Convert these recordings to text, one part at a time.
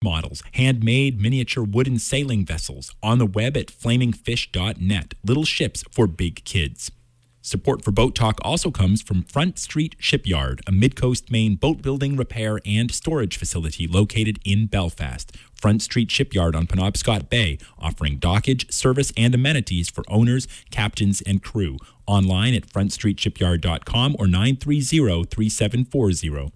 models, handmade miniature wooden sailing vessels, on the web at flamingfish.net. Little ships for big kids. Support for Boat Talk also comes from Front Street Shipyard, a Mid-Coast Maine boat building, repair, and storage facility located in Belfast. Front Street Shipyard on Penobscot Bay, offering dockage, service, and amenities for owners, captains, and crew. Online at frontstreetshipyard.com or 930-3740.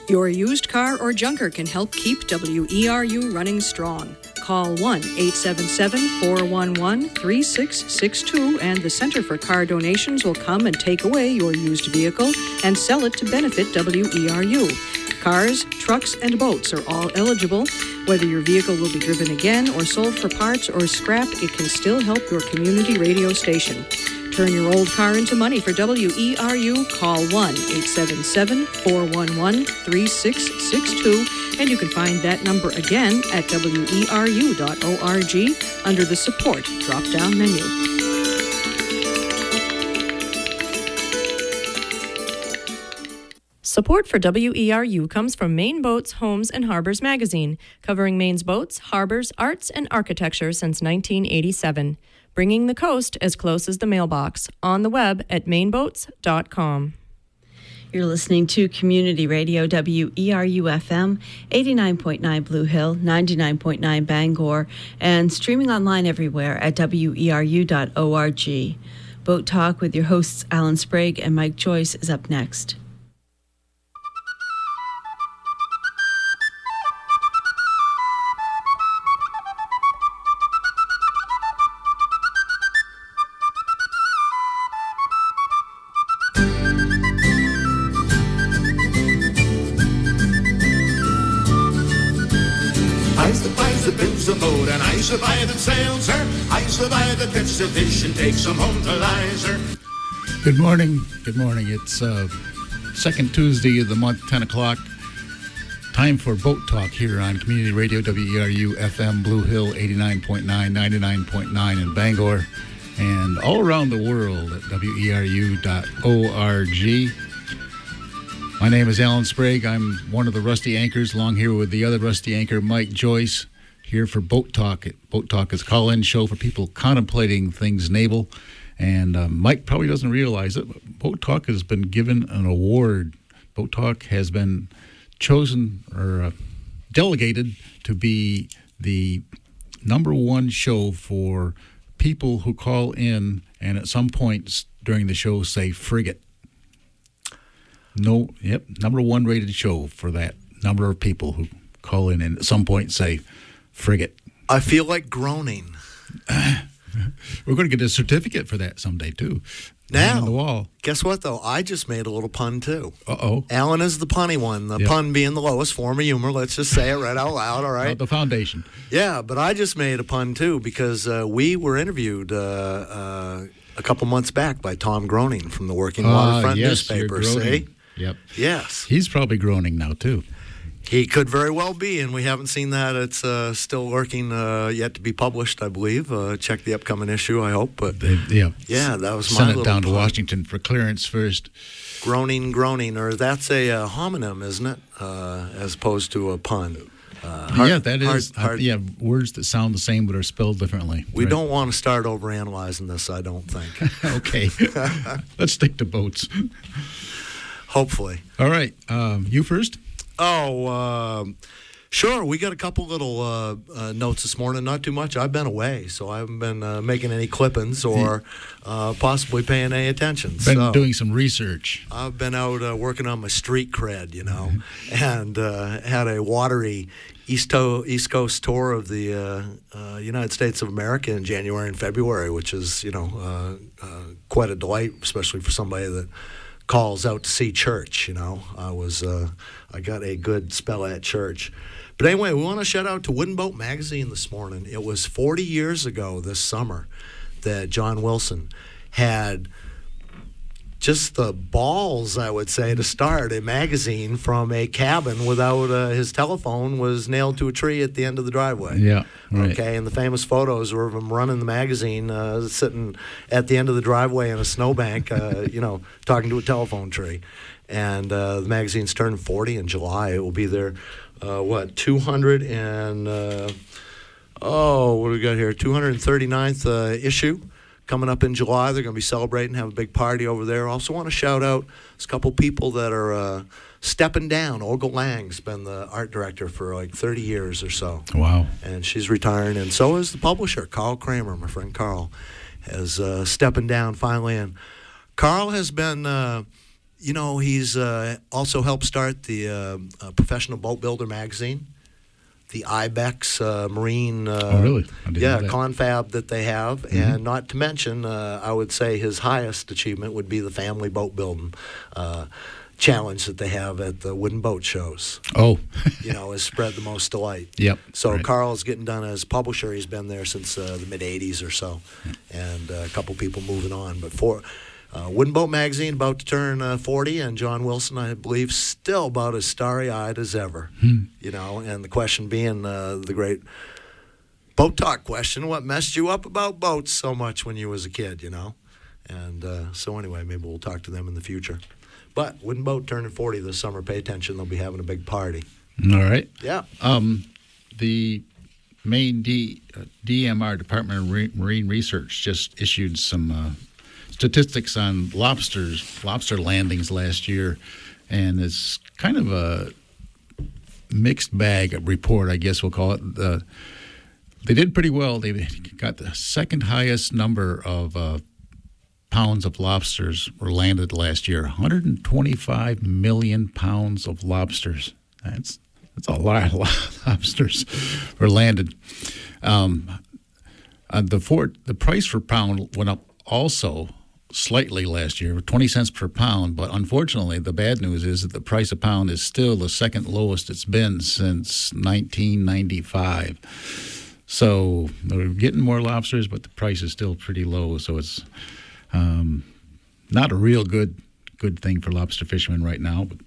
Your used car or junker can help keep WERU running strong. Call 1-877-411-3662 and the Center for Car Donations will come and take away your used vehicle and sell it to benefit WERU. Cars, trucks, and boats are all eligible. Whether your vehicle will be driven again or sold for parts or scrap, it can still help your community radio station. Turn your old car into money for WERU. Call 1-877-411-3662, and you can find that number again at weru.org under the Support drop-down menu. Support for WERU comes from Maine Boats, Homes, and Harbors magazine, covering Maine's boats, harbors, arts, and architecture since 1987. Bringing the coast as close as the mailbox. On the web at mainboats.com. You're listening to Community Radio, WERU-FM, 89.9 Blue Hill, 99.9 Bangor, and streaming online everywhere at weru.org. Boat Talk with your hosts Alan Sprague and Mike Joyce is up next. I survive and sail, sir. I survive the catch the fish and take some home to lie, sir. Good morning. Good morning. It's second Tuesday of the month, 10 o'clock. Time for Boat Talk here on Community Radio, WERU-FM, Blue Hill, 89.9, 99.9 in Bangor, and all around the world at weru.org. My name is Alan Sprague. I'm one of the Rusty Anchors, along here with the other Rusty Anchor, Mike Joyce, here for Boat Talk. Boat Talk is a call-in show for people contemplating things naval. And Mike probably doesn't realize it, but Boat Talk has been given an award. Boat Talk has been chosen or delegated to be the number one show for people who call in and at some point during the show say frigate. Number one rated show for that number of people who call in and at some point say frigate. I feel like groaning. We're going to get a certificate for that someday, too. Now, on the wall. Guess what, though? I just made a little pun, too. Uh-oh. Alan is the punny one, the pun being the lowest form of humor. Let's just say it right out loud, all right? Not the foundation. Yeah, but I just made a pun, too, because we were interviewed a couple months back by Tom Groening from the Working Waterfront newspaper. See? Yep. Yes. He's probably groaning now, too. He could very well be, and we haven't seen that. It's still lurking, yet to be published, I believe. Check the upcoming issue, I hope. But yeah, that was my send little it down pun. to Washington for clearance first. Groaning, or that's a homonym, isn't it? As opposed to a pun. That is. Words that sound the same but are spelled differently. We don't want to start overanalyzing this, I don't think. Okay. Let's stick to boats. Hopefully. All right. You first? Sure. We got a couple little notes this morning. Not too much. I've been away, so I haven't been making any clippings or possibly paying any attention. Been doing some research. I've been out working on my street cred, and had a watery East Coast tour of the United States of America in January and February, which is, quite a delight, especially for somebody that calls out to see church. I got a good spell at church. But anyway, we want to shout out to Wooden Boat Magazine this morning. It was 40 years ago this summer that John Wilson had just the balls, I would say, to start a magazine from a cabin without his telephone was nailed to a tree at the end of the driveway. Yeah, right. Okay, and the famous photos were of him running the magazine, sitting at the end of the driveway in a snowbank, talking to a telephone tree. And the magazine's turning 40 in July. It will be their 200 and what do we got here? 239th issue coming up in July. They're going to be celebrating, have a big party over there. Also want to shout out a couple people that are stepping down. Olga Lang's been the art director for like 30 years or so. Wow. And she's retiring, and so is the publisher, Carl Kramer, my friend Carl, is stepping down finally. And Carl has been, he's also helped start the Professional Boat Builder magazine, the IBEX Marine really? I didn't know that. confab that they have. Mm-hmm. And not to mention, I would say his highest achievement would be the family boat building challenge that they have at the wooden boat shows. Oh. Has spread the most delight. Yep. So right. Carl's getting done as publisher. He's been there since the mid-'80s or so. And a couple people moving on. But for Wooden Boat Magazine about to turn 40, and John Wilson, I believe, still about as starry-eyed as ever. And the question being the great boat talk question, what messed you up about boats so much when you was a kid, And so anyway, maybe we'll talk to them in the future. But Wooden Boat turning 40 this summer. Pay attention. They'll be having a big party. All right. Yeah. The Maine DMR, Department of Marine Research, just issued some statistics on lobster landings last year, and it's kind of a mixed bag report, I guess we'll call it. They did pretty well. They got the second highest number of pounds of lobsters were landed last year. 125 million pounds of lobsters. That's a lot of lobsters were landed. The price per pound went up also slightly last year, 20 cents per pound. But unfortunately, the bad news is that the price a pound is still the second lowest it's been since 1995. So they're getting more lobsters, but the price is still pretty low. So it's not a real good thing for lobster fishermen right now, but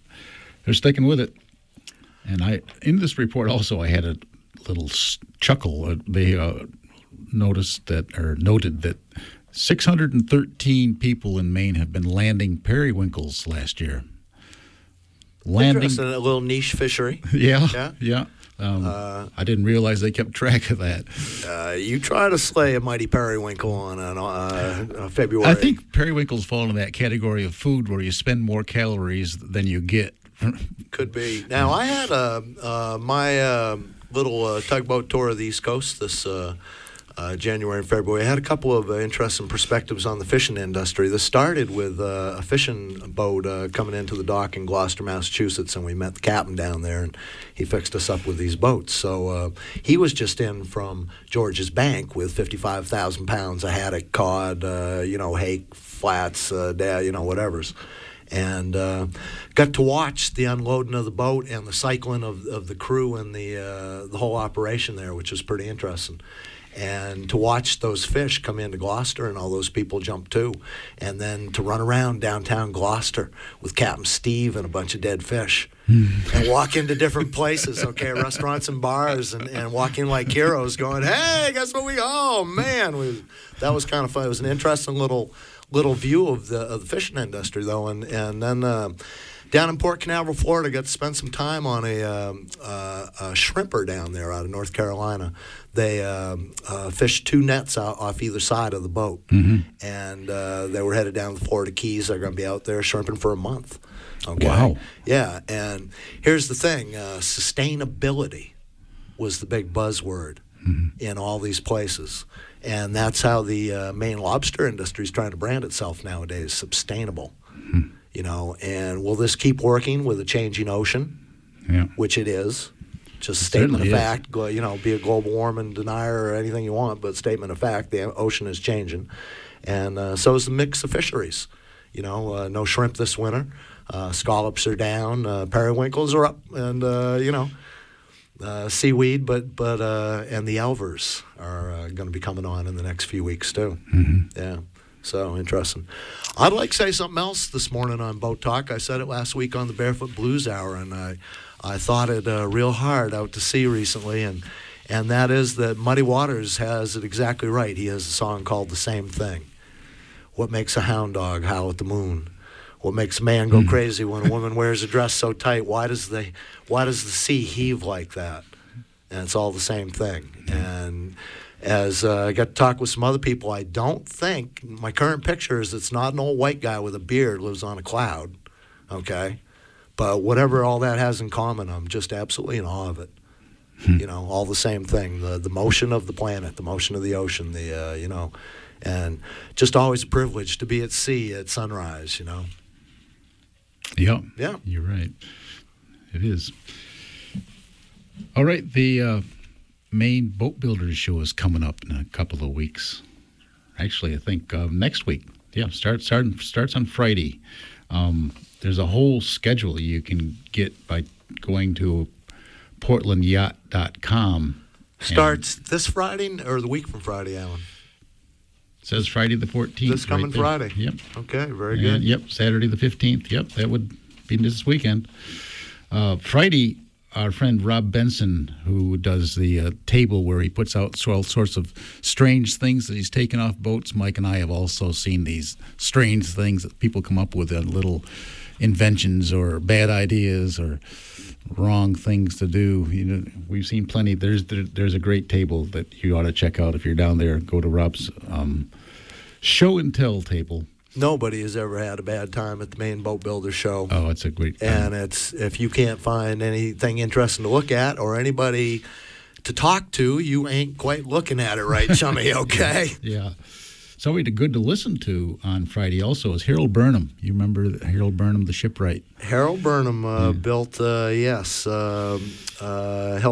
they're sticking with it. And in this report also, I had a little chuckle. They noted that 613 people in Maine have been landing periwinkles last year. Interesting, a little niche fishery. Yeah. I didn't realize they kept track of that. You try to slay a mighty periwinkle on February. I think periwinkles fall into that category of food where you spend more calories than you get. Could be. Now, I had my little tugboat tour of the East Coast this January and February. I had a couple of interesting perspectives on the fishing industry. This started with a fishing boat coming into the dock in Gloucester, Massachusetts, and we met the captain down there, and he fixed us up with these boats. So he was just in from George's Bank with 55,000 pounds of haddock, cod, hake, flats, whatevers. And got to watch the unloading of the boat and the cycling of the crew and the whole operation there, which was pretty interesting. And to watch those fish come into Gloucester and all those people jump too. And then to run around downtown Gloucester with Captain Steve and a bunch of dead fish. And walk into different places, restaurants and bars, and walk in like heroes going, hey, guess what that was kind of fun. It was an interesting little view of the fishing industry, though. And then down in Port Canaveral, Florida, got to spend some time on a shrimper down there out of North Carolina. They fished 2 nets off either side of the boat. Mm-hmm. And they were headed down the Florida Keys. They're going to be out there shrimping for a month. Okay. Wow. Yeah, and here's the thing. Sustainability was the big buzzword in all these places. And that's how the Maine lobster industry is trying to brand itself nowadays, sustainable. And will this keep working with a changing ocean? Yeah. Which it is. Just statement of fact, be a global warming denier or anything you want, but statement of fact, the ocean is changing. And so is the mix of fisheries. No shrimp this winter. Scallops are down. Periwinkles are up. And, seaweed, but and the elvers are going to be coming on in the next few weeks too. Mm-hmm. Yeah, so interesting. I'd like to say something else this morning on Boat Talk. I said it last week on the Barefoot Blues Hour, and I thought it real hard out to sea recently, and that is that Muddy Waters has it exactly right. He has a song called The Same Thing. What makes a hound dog howl at the moon? what makes a man go crazy when a woman wears a dress so tight? Why does the sea heave like that? And it's all the same thing. And as I got to talk with some other people, I don't think, my current picture is it's not an old white guy with a beard lives on a cloud, okay? But whatever all that has in common, I'm just absolutely in awe of it. You know, all the same thing, the motion of the planet, the motion of the ocean, and just always a privilege to be at sea at sunrise, Yeah. Yeah. You're right. It is. All right, the Maine Boat Builders Show is coming up in a couple of weeks. Actually, I think next week. Yeah, starts on Friday. There's a whole schedule you can get by going to portlandyacht.com. Starts this Friday or the week from Friday, Alan? It says Friday the 14th. This coming Friday. Yep. Okay, very good. Yep, Saturday the 15th. Yep, that would be this weekend. Friday, our friend Rob Benson, who does the table where he puts out all sorts of strange things that he's taken off boats. Mike and I have also seen these strange things that people come up with, little inventions or bad ideas or wrong things to do. We've seen plenty. There's a great table that you ought to check out if you're down there. Go to Rob's show and tell table. Nobody has ever had a bad time at the Maine Boat Builder Show. Oh, it's a great time. And it's, if you can't find anything interesting to look at or anybody to talk to, you ain't quite looking at it right, chummy, okay? Yeah. Somebody good to listen to on Friday also is Harold Burnham. You remember Harold Burnham, the shipwright? Harold Burnham built, helped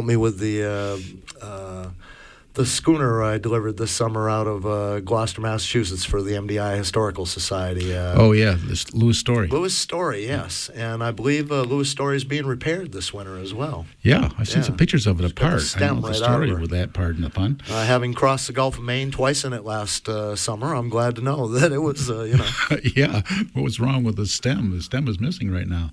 me with the schooner I delivered this summer out of Gloucester, Massachusetts for the MDI Historical Society. This Lewis Story. Lewis Story, yes. And I believe Lewis Story is being repaired this winter as well. Yeah, I've seen some pictures of it apart. Stem I know right the story out of with that, pardon the pun. Having crossed the Gulf of Maine twice in it last summer, I'm glad to know that it was, Yeah, what was wrong with the stem? The stem is missing right now.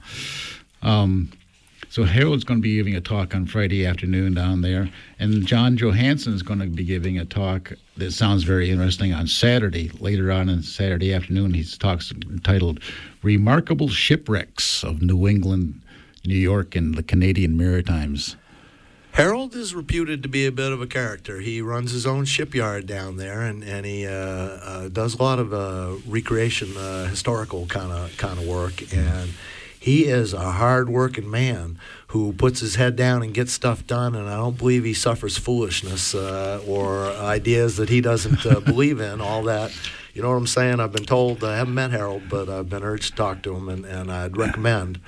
So Harold's going to be giving a talk on Friday afternoon down there, and John Johansson is going to be giving a talk that sounds very interesting on Saturday. Later on Saturday afternoon, his talk's entitled "Remarkable Shipwrecks of New England, New York, and the Canadian Maritimes." Harold is reputed to be a bit of a character. He runs his own shipyard down there, and he does a lot of recreation, historical kind of work, and he is a hard-working man who puts his head down and gets stuff done, and I don't believe he suffers foolishness or ideas that he doesn't believe in, all that. You know what I'm saying? I've been told, I haven't met Harold, but I've been urged to talk to him, and I'd recommend.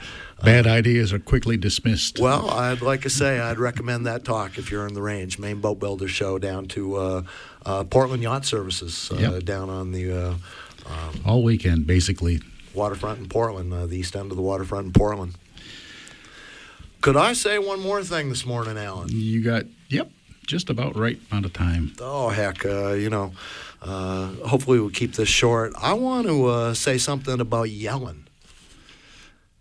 Bad ideas are quickly dismissed. Well, I'd recommend that talk if you're in the range. Maine Boat Builder Show down to Portland Yacht Services down on the... all weekend, basically. Waterfront in Portland, the east end of the waterfront in Portland. Could I say one more thing this morning, Alan? You got, just about right amount of time. Oh, heck, hopefully we'll keep this short. I want to say something about yelling.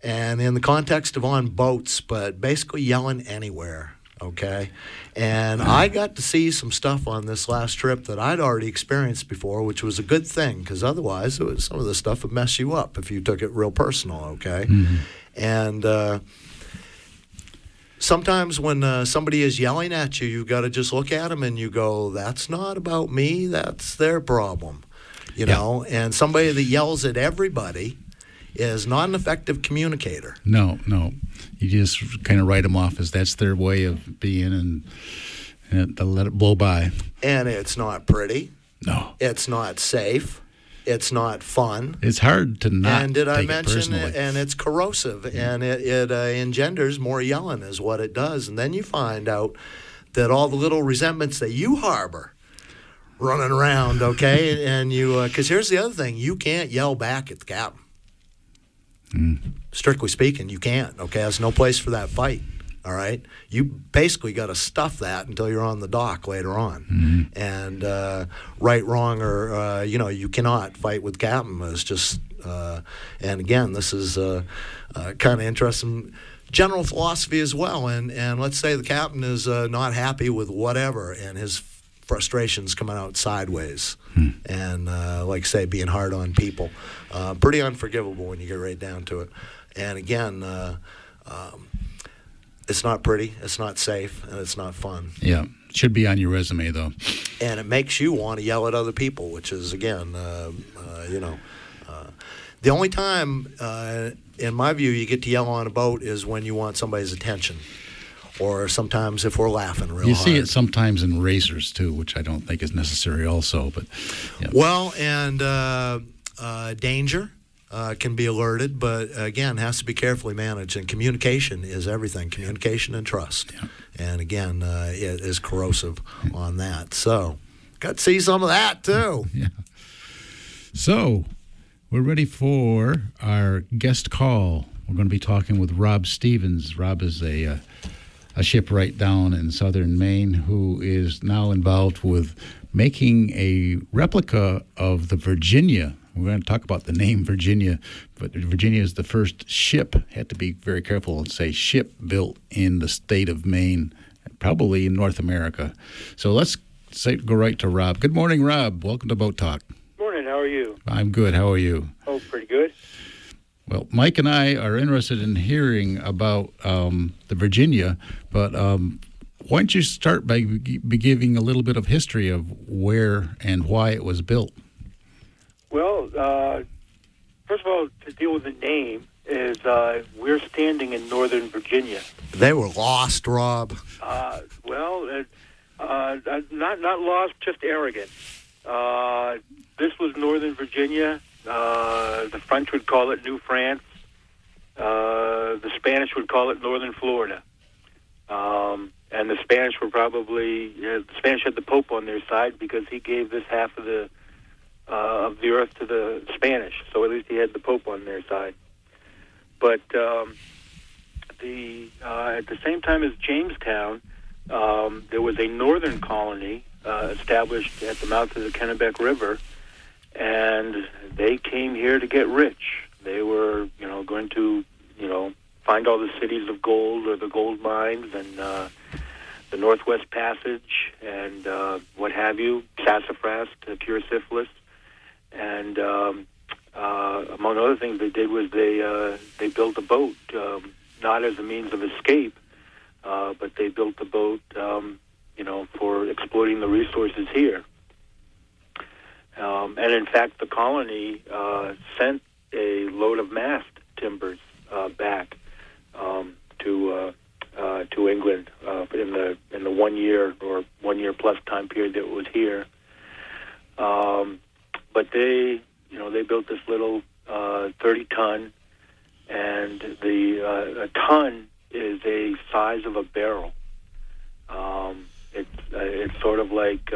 And in the context of on boats, but basically yelling anywhere. Okay, and I got to see some stuff on this last trip that I'd already experienced before, which was a good thing, because otherwise some of the stuff would mess you up if you took it real personal, okay? Mm-hmm. And sometimes when somebody is yelling at you, you've got to just look at them and you go, that's not about me, that's their problem, you know? And somebody that yells at everybody is not an effective communicator. No. You just kind of write them off as that's their way of being, and they'll let it blow by. And it's not pretty. No. It's not safe. It's not fun. It's hard to not take it personally. And did I mention it? And it's corrosive, and it engenders more yelling is what it does. And then you find out that all the little resentments that you harbor running around, okay, and you, because here's the other thing, you can't yell back at the captain. Strictly speaking, you can't, okay? There's no place for that fight, all right? You basically got to stuff that until you're on the dock later on. Mm-hmm. And right, wrong, or, you cannot fight with captain. It's just, and again, this is kind of interesting general philosophy as well. And let's say the captain is not happy with whatever, and his frustrations coming out sideways, and like I say, being hard on people. Pretty unforgivable when you get right down to it. And again, it's not pretty, it's not safe, and it's not fun. Yeah, should be on your resume though. And it makes you want to yell at other people, which is again, the only time, in my view, you get to yell on a boat is when you want somebody's attention. Or sometimes if we're laughing real hard. You see it sometimes in racers, too, which I don't think is necessary also. But yeah. Well, and danger can be alerted, but again, has to be carefully managed. And communication is everything, communication and trust. Yeah. And again, it is corrosive on that. So, got to see some of that, too. Yeah. So, we're ready for our guest call. We're going to be talking with Rob Stevens. Rob is a shipwright down in southern Maine who is now involved with making a replica of the Virginia. We're going to talk about the name Virginia, but Virginia is the first ship. Had to be very careful and say ship built in the state of Maine, probably in North America. So let's go right to Rob. Good morning, Rob. Welcome to Boat Talk. Morning. How are you? I'm good. How are you? Oh, pretty good. Well, Mike and I are interested in hearing about the Virginia, but why don't you start by giving a little bit of history of where and why it was built? Well, first of all, to deal with the name is we're standing in Northern Virginia. They were lost, Rob. Not lost, just arrogant. This was Northern Virginia. The French would call it New France. The Spanish would call it Northern Florida. And the Spanish were probably the Spanish had the Pope on their side because he gave this half of the earth to the Spanish. So at least he had the Pope on their side. But at the same time as Jamestown, there was a northern colony established at the mouth of the Kennebec River. And they came here to get rich. They were, going to, find all the cities of gold or the gold mines and the Northwest Passage and what have you, sassafras to cure syphilis. And among other things they did was they built a boat, not as a means of escape, but they built the boat, for exploiting the resources here. And in fact, the colony sent a load of mast timbers back to England in the 1 year or 1 year plus time period that it was here. But they built this little 30-ton, and a ton is a size of a barrel. It's sort of like.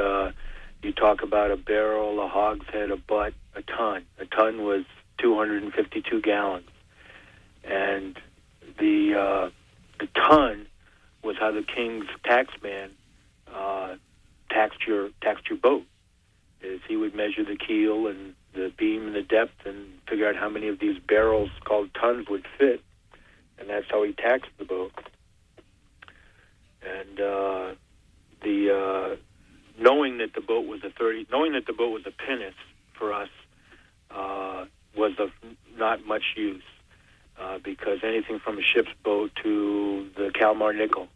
You talk about a barrel, a hogshead, a butt, a ton. A ton was 252 gallons. And the ton was how the king's taxman taxed your boat. Is he would measure the keel and the beam and the depth and figure out how many of these barrels called tons would fit. And that's how he taxed the boat. And knowing that the boat was a pinnace for us was of not much use because anything from a ship's boat to the Kalmar nickel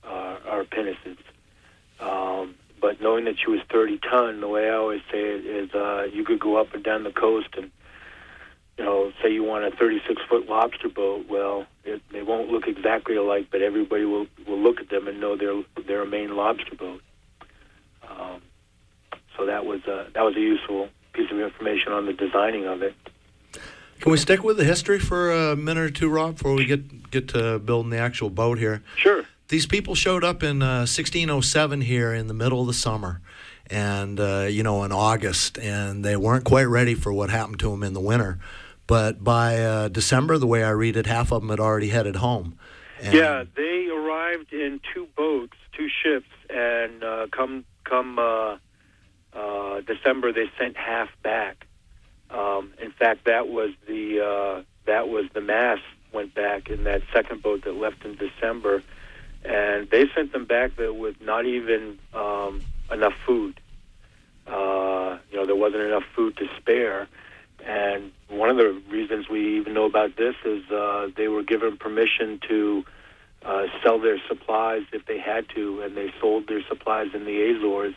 are pinnaces. But knowing that she was 30 ton, the way I always say it is you could go up and down the coast and say you want a 36-foot lobster boat. Well, they won't look exactly alike, but everybody will look at them and know they're a Maine lobster boat. So that was a useful piece of information on the designing of it. Can we stick with the history for a minute or two, Rob, before we get to building the actual boat here? Sure. These people showed up in 1607 here in the middle of the summer, and in August, and they weren't quite ready for what happened to them in the winter. But by December, the way I read it, half of them had already headed home. And yeah, they arrived in two ships, and come December they sent half back. In fact, that was the mast went back in that second boat that left in December, and they sent them back with not even enough food. There wasn't enough food to spare. And one of the reasons we even know about this is they were given permission to sell their supplies if they had to, and they sold their supplies in the Azores.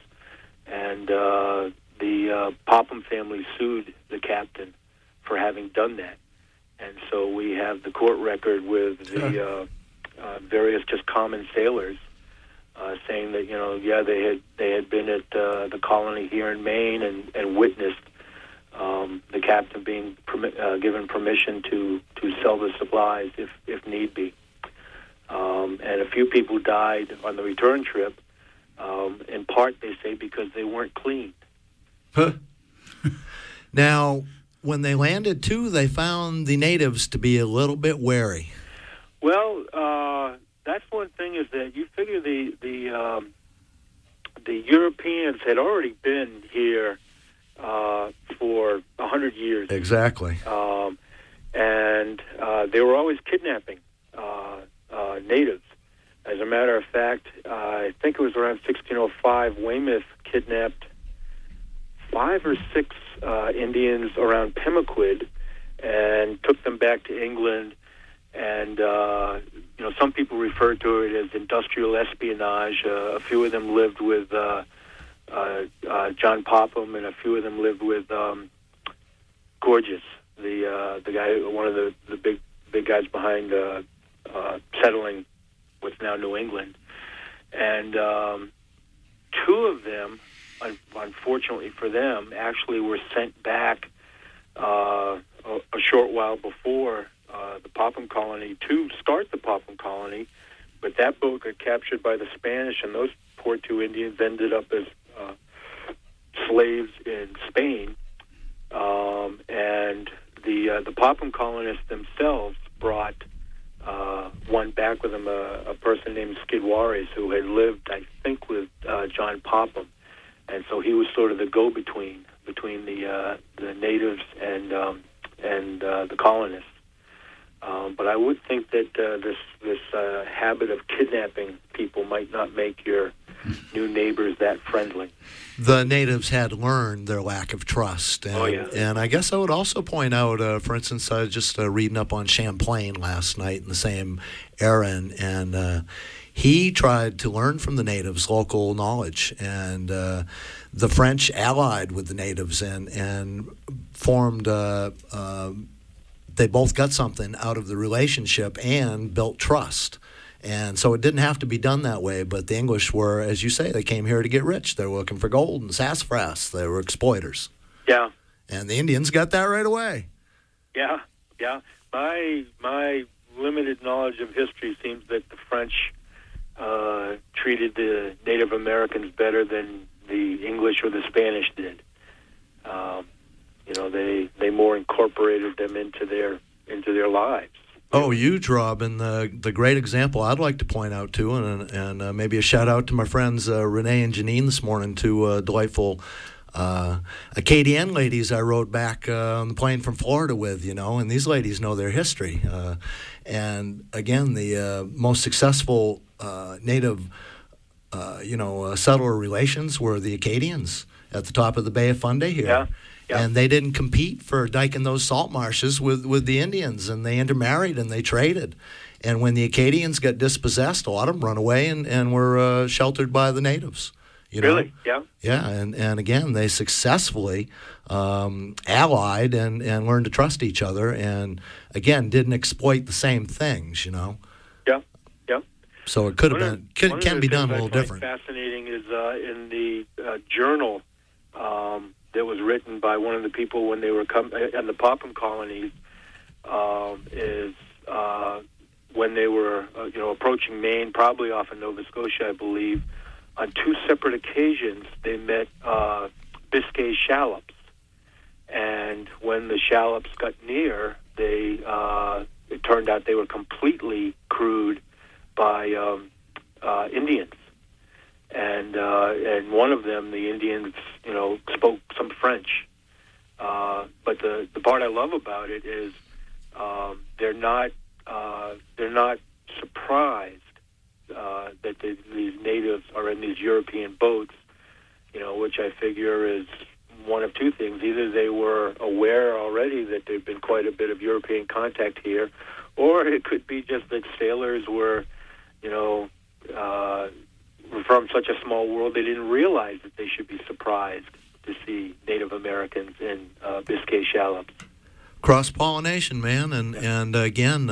And the Popham family sued the captain for having done that. And so we have the court record with the various just common sailors saying that, they had been at the colony here in Maine and witnessed the captain being given permission to sell the supplies if need be. And a few people died on the return trip, in part, they say, because they weren't clean. Huh. Now, when they landed, too, they found the natives to be a little bit wary. Well, that's one thing, is that you figure the Europeans had already been here for 100 years. Exactly. And they were always kidnapping natives. As a matter of fact, I think it was around 1605, Weymouth kidnapped 5 or 6 Indians around Pemaquid and took them back to England. And, some people refer to it as industrial espionage. A few of them lived with John Popham, and a few of them lived with Gorgeous, the guy, one of the big guys behind settling what's now New England. And 2 of them, unfortunately for them, actually were sent back a short while before the Popham colony to start the Popham colony, but that boat got captured by the Spanish, and those poor 2 Indians ended up as slaves in Spain. And the Popham colonists themselves brought one back with them, a person named Skidwaris, who had lived, I think, with John Popham, and so he was sort of the go-between between the natives and the colonists. But I would think that this habit of kidnapping people might not make your new neighbors that friendly. The natives had learned their lack of trust. And, and I guess I would also point out, for instance, I was just reading up on Champlain last night in the same era, and he tried to learn from the natives local knowledge. And the French allied with the natives and formed... they both got something out of the relationship and built trust. And so it didn't have to be done that way, but the English were, as you say, they came here to get rich. They were looking for gold and sassafras. They were exploiters. Yeah. And the Indians got that right away. Yeah. My limited knowledge of history seems that the French treated the Native Americans better than the English or the Spanish did. They more incorporated them into their lives. Oh, huge, Rob. And the great example I'd like to point out, too, and maybe a shout-out to my friends Renee and Janine this morning, two delightful Acadian ladies I rode back on the plane from Florida with, and these ladies know their history. And, again, the most successful native, settler relations were the Acadians at the top of the Bay of Fundy here. Yeah. And they didn't compete for diking those salt marshes with the Indians, and they intermarried and they traded. And when the Acadians got dispossessed, a lot of them run away and were sheltered by the natives. Really? Yeah. Yeah, and again, they successfully allied and learned to trust each other, and again, didn't exploit the same things. Yeah. So it could have been can be done a little different. Fascinating is in the journal. That was written by one of the people when they were in the Popham colonies, is when they were approaching Maine, probably off of Nova Scotia, I believe. On 2 separate occasions, they met Biscay shallops, and when the shallops got near, it turned out they were completely crewed by Indians. And one of them, the Indians, spoke some French. But the part I love about it is they're not surprised that these natives are in these European boats, which I figure is one of two things. Either they were aware already that there'd been quite a bit of European contact here, or it could be just that sailors were, from such a small world, they didn't realize that they should be surprised to see Native Americans in Biscay shallops. Cross-pollination, man, and again,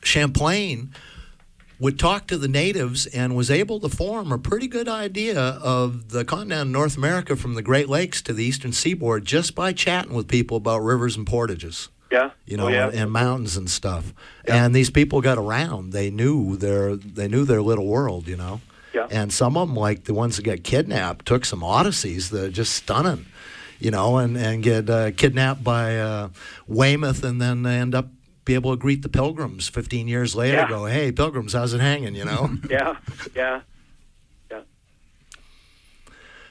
Champlain would talk to the natives and was able to form a pretty good idea of the continent of North America from the Great Lakes to the eastern seaboard just by chatting with people about rivers and portages. Yeah. And mountains and stuff. Yeah. And these people got around. They knew their little world, Yeah. And some of them, like the ones that got kidnapped, took some odysseys that are just stunning, and get kidnapped by Weymouth and then end up be able to greet the Pilgrims 15 years later. Yeah. Go, hey, Pilgrims, how's it hanging? Yeah.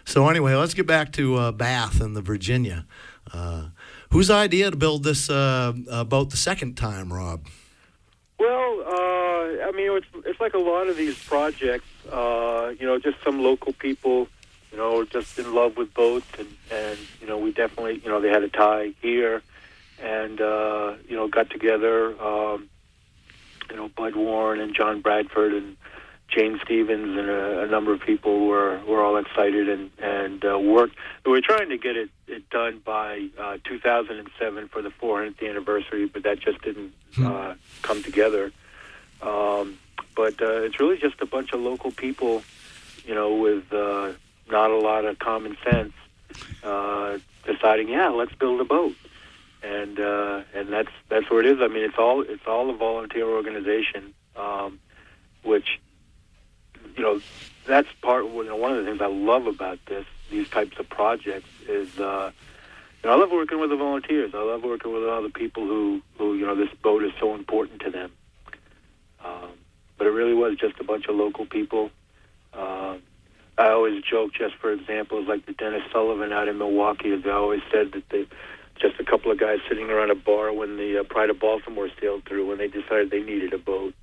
So anyway, let's get back to Bath and the Virginia. Whose idea to build this boat the second time, Rob? Well, it's like a lot of these projects. Just some local people, just in love with boats, and we definitely, they had a tie here. And, got together, Bud Warren and John Bradford and James Stevens and a number of people were all excited and worked. We were trying to get it done by 2007 for the 400th anniversary, but that just didn't come together. But it's really just a bunch of local people, with not a lot of common sense, deciding, let's build a boat. And that's where it is. I mean, it's all a volunteer organization, which, that's part. One of the things I love about these types of projects is, I love working with the volunteers. I love working with all the people who this boat is so important to them. But it really was just a bunch of local people. I always joke, just for examples, like the Dennis Sullivan out in Milwaukee, as I always said that just a couple of guys sitting around a bar when the Pride of Baltimore sailed through when they decided they needed a boat.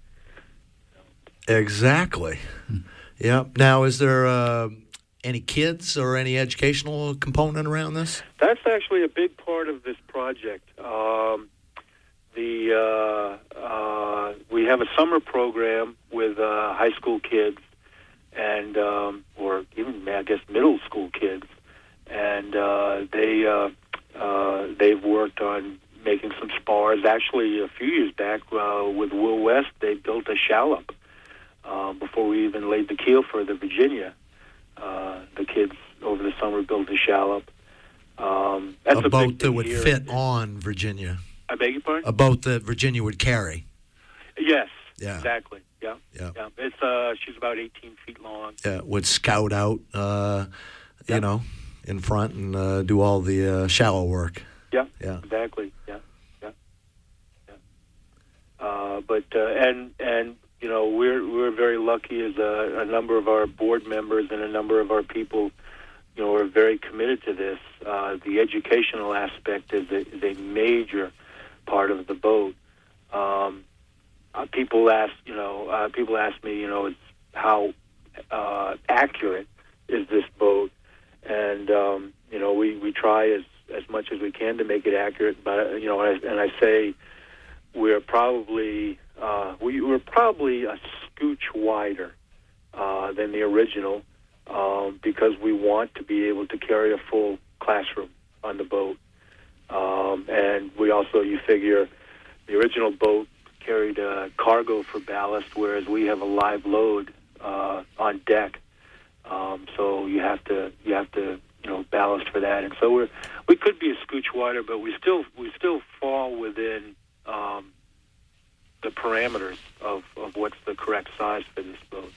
Exactly. Yeah. Now, is there any kids or any educational component around this? That's actually a big part of this project. We have a summer program with high school kids and or even, I guess, middle school kids, and they've worked on making some spars. Actually, a few years back with Will West, they built a shallop before we even laid the keel for the Virginia. The kids over the summer built a shallop. That's a boat that would fit on Virginia. I beg your pardon? A boat that Virginia would carry. Yes. Yeah. Exactly. Yeah. It's she's about 18 feet long. Yeah, would scout out, in front and do all the shallow work. Yeah. Exactly. Yeah. We're very lucky as a number of our board members and a number of our people, are very committed to this. The educational aspect is a major part of the boat. People ask me, how accurate is this boat? And we try as much as we can to make it accurate. But and I say we're probably a scooch wider than the original because we want to be able to carry a full classroom on the boat. And we also, you figure, the original boat carried cargo for ballast, whereas we have a live load on deck. So you have to ballast for that, and so we could be a scooch wider, but we still fall within the parameters of what's the correct size for this boat.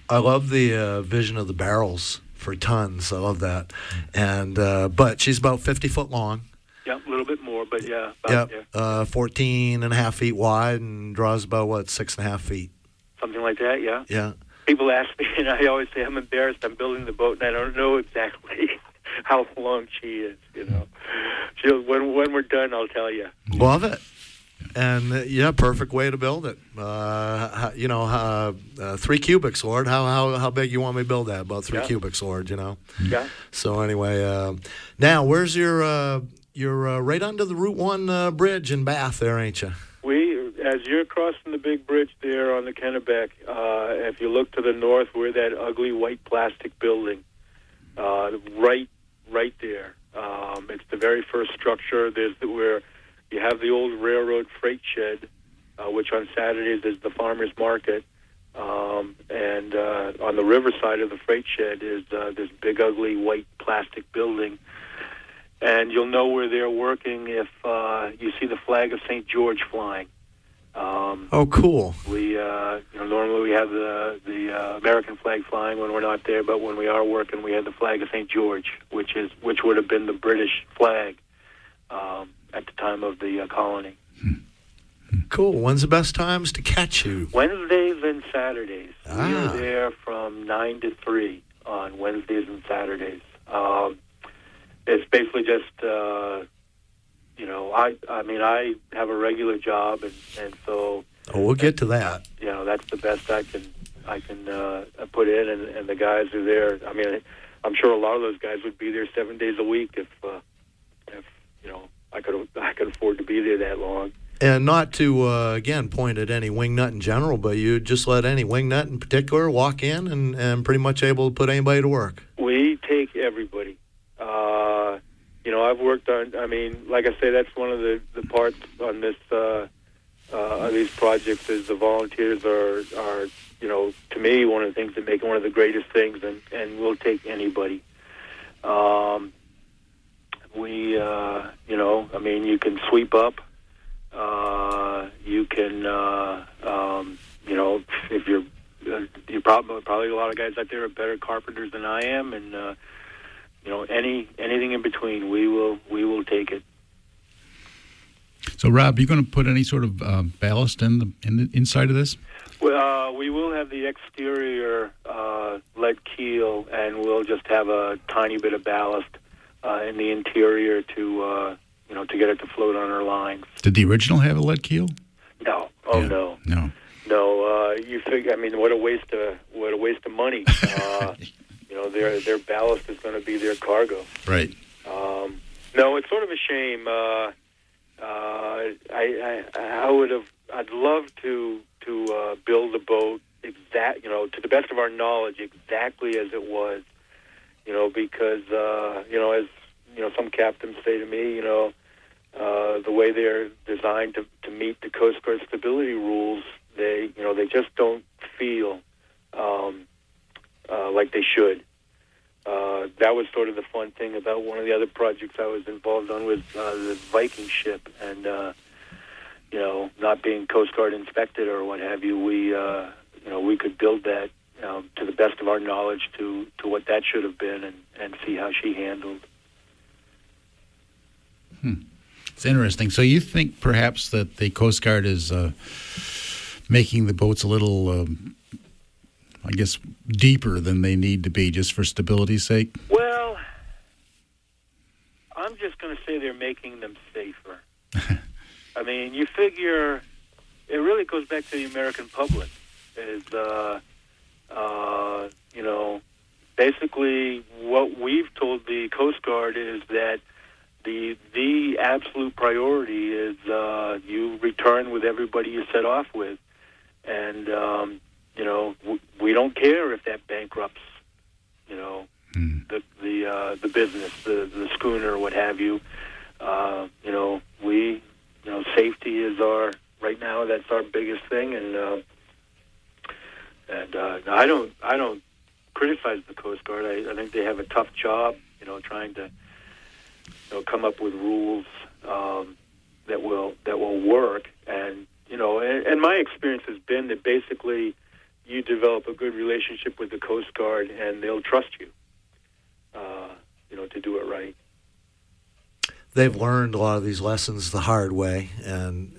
I love the vision of the barrels for tons. I love that, and but she's about 50 foot long. Yeah, a little bit more, but yeah. About, yeah. 14 and a half feet wide and draws about 6.5 feet. Something like that. Yeah. Yeah. People ask me, and I always say, I'm embarrassed. I'm building the boat, and I don't know exactly how long she is. When we're done, I'll tell you. Love it. And perfect way to build it. 3 cubics, Lord. How big you want me to build that? About 3 cubics, Lord. Yeah. So anyway, now where's your you're right under the Route 1 bridge in Bath, there, ain't you? As you're crossing the big bridge there on the Kennebec, if you look to the north, we're that ugly white plastic building, right there. It's the very first structure. Where you have the old railroad freight shed, which on Saturdays is the farmers market, and on the riverside of the freight shed is this big ugly white plastic building. And you'll know where they're working if you see the flag of St. George flying. Oh, cool. We normally we have the American flag flying when we're not there, but when we are working, we have the flag of St. George, which would have been the British flag at the time of the colony. Cool. When's the best times to catch you? Wednesdays and Saturdays. We Ah. are there from 9 to 3 on Wednesdays and Saturdays. It's basically just, I have a regular job, and so. Oh, we'll get to that. That's the best I can put in, and the guys are there. I mean, I'm sure a lot of those guys would be there 7 days a week if I could afford to be there that long. And not to, again, point at any wingnut in general, but you just let any wingnut in particular walk in and pretty much able to put anybody to work. We take everybody. I've worked on, like I say, that's one of the parts on this, on these projects is the volunteers are, to me, one of the things that make it one of the greatest things, and we'll take anybody. You can sweep up. You can, if you're probably a lot of guys out there are better carpenters than I am, and anything in between, we will take it. So, Rob, you going to put any sort of ballast in the inside of this? Well, we will have the exterior lead keel, and we'll just have a tiny bit of ballast in the interior to get it to float on our lines. Did the original have a lead keel? No. Oh, yeah. No. You figure? What a waste of money. Their ballast is going to be their cargo. Right. No, it's sort of a shame. I'd love to build a boat to the best of our knowledge, exactly as it was. Because as some captains say to me, the way they're designed to meet the Coast Guard stability rules, they just don't feel like they should. That was sort of the fun thing about one of the other projects I was involved on with the Viking ship, and not being Coast Guard inspected or what have you, we could build that to the best of our knowledge to what that should have been, and see how she handled. It's interesting. So you think perhaps that the Coast Guard is making the boats a little, deeper than they need to be just for stability's sake? Well, I'm just going to say they're making them safer. You figure it really goes back to the American public. Basically what we've told the Coast Guard is that the absolute priority is you return with everybody you set off with, and we don't care if that bankrupts the business, the schooner, what have you. Safety is right now. That's our biggest thing, and I don't criticize the Coast Guard. I think they have a tough job, trying to come up with rules that will work. And and my experience has been that basically you develop a good relationship with the Coast Guard, and they'll trust you, to do it right. They've learned a lot of these lessons the hard way, and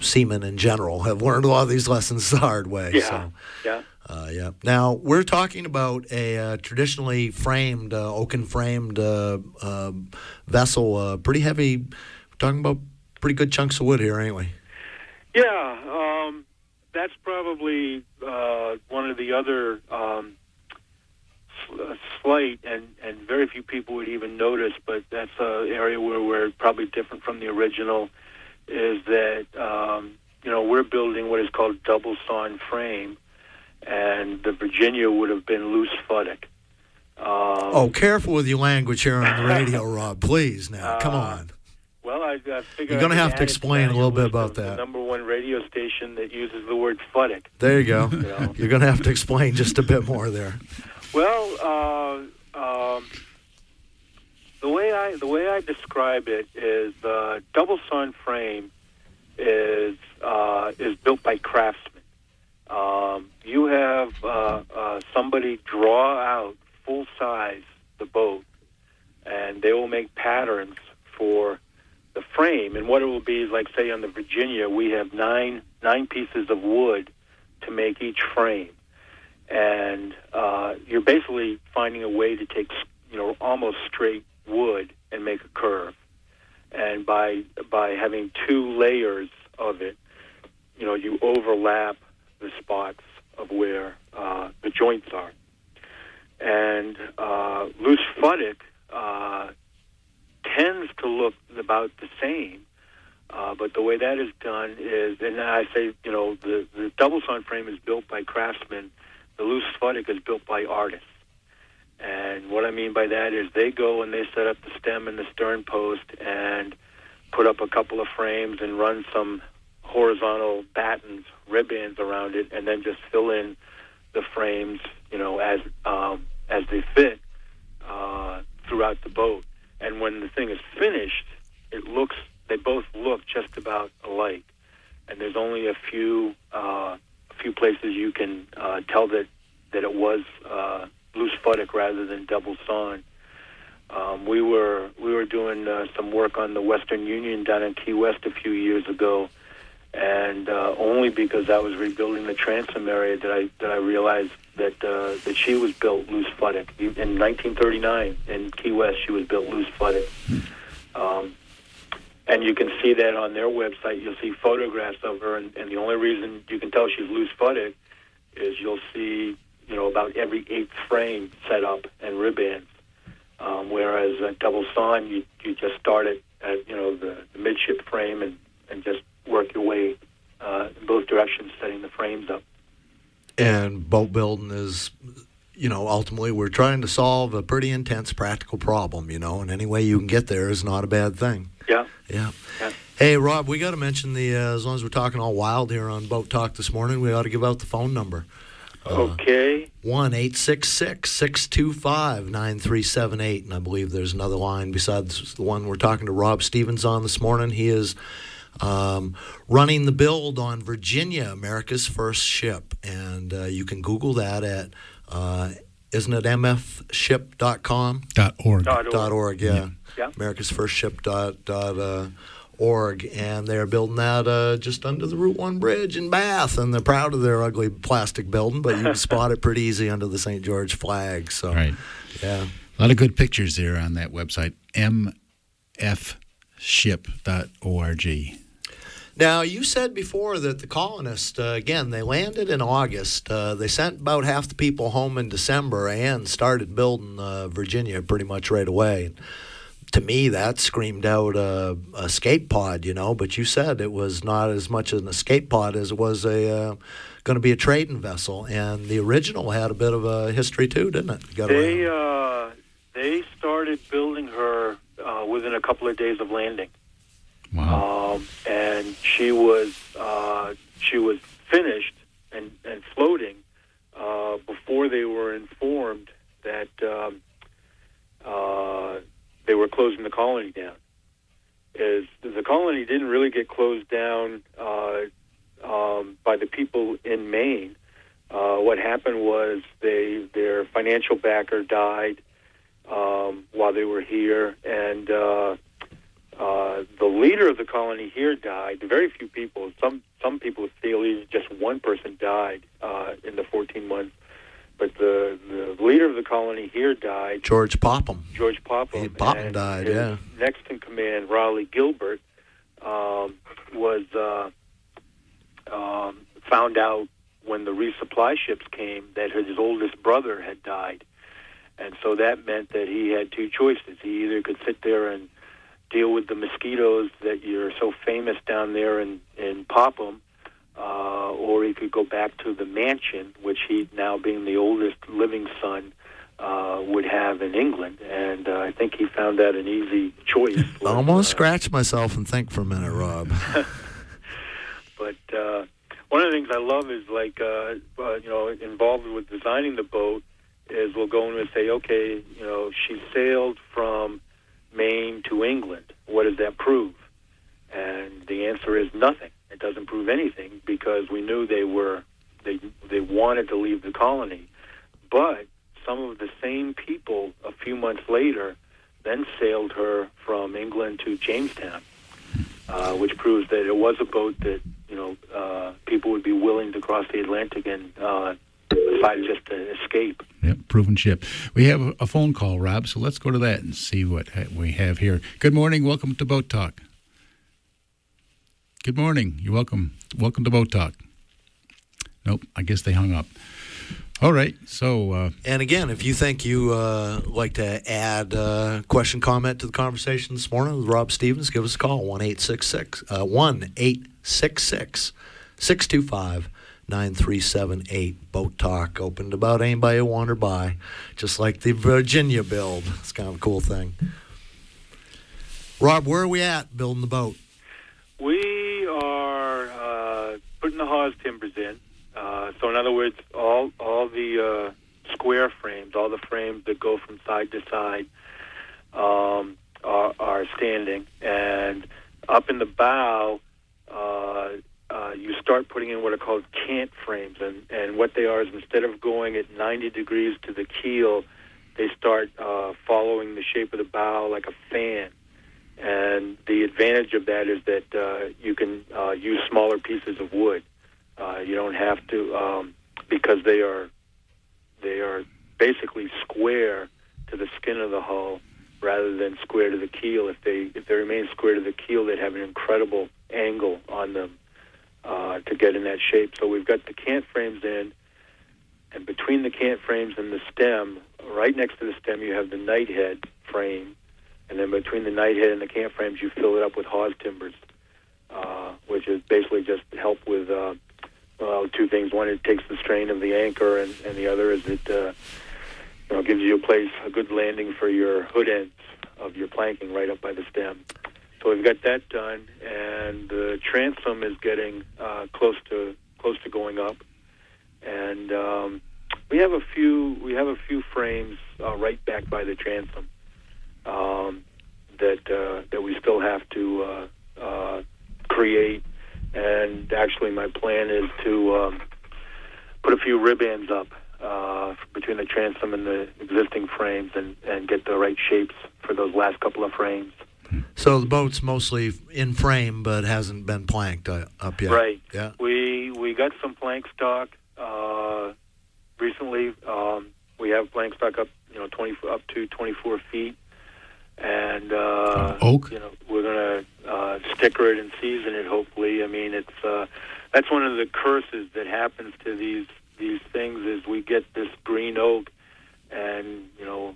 seamen in general have learned a lot of these lessons the hard way. Yeah. So, yeah. Now, we're talking about a traditionally framed, oaken-framed vessel, pretty heavy. We're talking about pretty good chunks of wood here, ain't we? Yeah, that's probably one of the other slight, and very few people would even notice, but that's an area where we're probably different from the original, is that, we're building what is called double sawn frame, and the Virginia would have been loose futtock. Careful with your language here on the radio, Rob. Please, now, come on. Well, I figured you're going to have to explain a little bit about that. The number one radio station that uses the word futtock. There you go. You're going to have to explain just a bit more there. Well, the way I describe it is double sawn frame is built by craftsmen. You have somebody draw out full size the boat, and they will make patterns for the frame. And what it will be is, like, say on the Virginia, we have nine pieces of wood to make each frame, and you're basically finding a way to take almost straight wood and make a curve. And by having two layers of it, you overlap the spots of where the joints are. And loose futtock tends to look about the same, but the way that is done is, and I say, the double sawn frame is built by craftsmen. The loose futtock is built by artists. And what I mean by that is they go and they set up the stem and the stern post and put up a couple of frames and run some horizontal battens, ribbons around it, and then just fill in the frames, as they fit throughout the boat. And when the thing is finished, they both look just about alike. And there's only a few places you can tell that it was loose futtock rather than double sawn. We were doing some work on the Western Union down in Key West a few years ago, and only because I was rebuilding the transom area that I realized that she was built loose futtock. In 1939 in Key West, she was built loose futtock. And you can see that on their website. You'll see photographs of her, and the only reason you can tell she's loose futtock is you'll see about every eighth frame set up and ribbons. Whereas double sawn, you just start at the midship frame and just work your way in both directions, setting the frames up. And boat building is, ultimately we're trying to solve a pretty intense practical problem, and any way you can get there is not a bad thing. Yeah. Hey, Rob, we got to mention as long as we're talking all wild here on Boat Talk this morning, we ought to give out the phone number. Okay. 1-866-625-9378. And I believe there's another line besides the one we're talking to Rob Stevens on this morning. He is running the build on Virginia, America's first ship. And you can Google that at, isn't it mfship.com? .org, yeah. America's first ship.org, and they're building that just under the Route 1 bridge in Bath, and they're proud of their ugly plastic building, but you can spot it pretty easy under the St. George flag. So, right. Yeah. A lot of good pictures there on that website, mfship.org. Now, you said before that the colonists, again, they landed in August. They sent about half the people home in December and started building Virginia pretty much right away. To me, that screamed out a escape pod, but you said it was not as much an escape pod as it was going to be a trading vessel. And the original had a bit of a history, too, didn't it? They started building her within a couple of days of landing. Wow. And she was finished and floating before they were informed that they were closing the colony down. The colony didn't really get closed down by the people in Maine. What happened was their financial backer died while they were here, and the leader of the colony here died. Very few people, some people feel just one person died in the 14 months. But the leader of the colony here died. George Popham. George Popham. Popham died, yeah. Next in command, Raleigh Gilbert, was found out when the resupply ships came that his oldest brother had died. And so that meant that he had two choices. He either could sit there and deal with the mosquitoes that you're so famous down there in Popham, or he could go back to the mansion, which he, now being the oldest living son, would have in England. And I think he found that an easy choice. I almost scratch myself and think for a minute, Rob. But one of the things I love is, like, involved with designing the boat, is we'll go in and say, okay, she sailed from Maine to England. What does that prove? And the answer is nothing. It doesn't prove anything, because we knew they wanted to leave the colony. But some of the same people a few months later then sailed her from England to Jamestown, which proves that it was a boat that people would be willing to cross the Atlantic and decide just to escape. Yep, proven ship. We have a phone call, Rob, so let's go to that and see what we have here. Good morning. Welcome to Boat Talk. Good morning. You're welcome. Welcome to Boat Talk. Nope, I guess they hung up. All right, so... and again, if you think you like to add question, comment to the conversation this morning with Rob Stevens, give us a call, 1-866-625-9378. Boat Talk, open to about anybody who wander by, just like the Virginia build. It's kind of a cool thing. Rob, where are we at building the boat? We are putting the hawse timbers in. So in other words, all the square frames, all the frames that go from side to side, are standing. And up in the bow, you start putting in what are called cant frames. And what they are is, instead of going at 90 degrees to the keel, they start following the shape of the bow like a fan. And the advantage of that is that you can use smaller pieces of wood. You don't have to, because they are basically square to the skin of the hull rather than square to the keel. If they remain square to the keel, they'd have an incredible angle on them to get in that shape. So we've got the cant frames in, and between the cant frames and the stem, right next to the stem, you have the nighthead frame, and then between the nighthead and the cant frames, you fill it up with hawse timbers, which is basically just help with two things. One, it takes the strain of the anchor, and the other is it gives you a good landing for your hood ends of your planking right up by the stem. So we've got that done, and the transom is getting close to going up, and we have a few frames right back by the transom that we still have to create. And actually, my plan is to put a few rib ends up between the transom and the existing frames, and get the right shapes for those last couple of frames. So the boat's mostly in frame, but hasn't been planked up yet. Right. Yeah. We got some plank stock recently. We have plank stock up, up to 24 feet. And oak. We're gonna sticker it and season it. Hopefully, I mean, it's that's one of the curses that happens to these things, is we get this green oak, and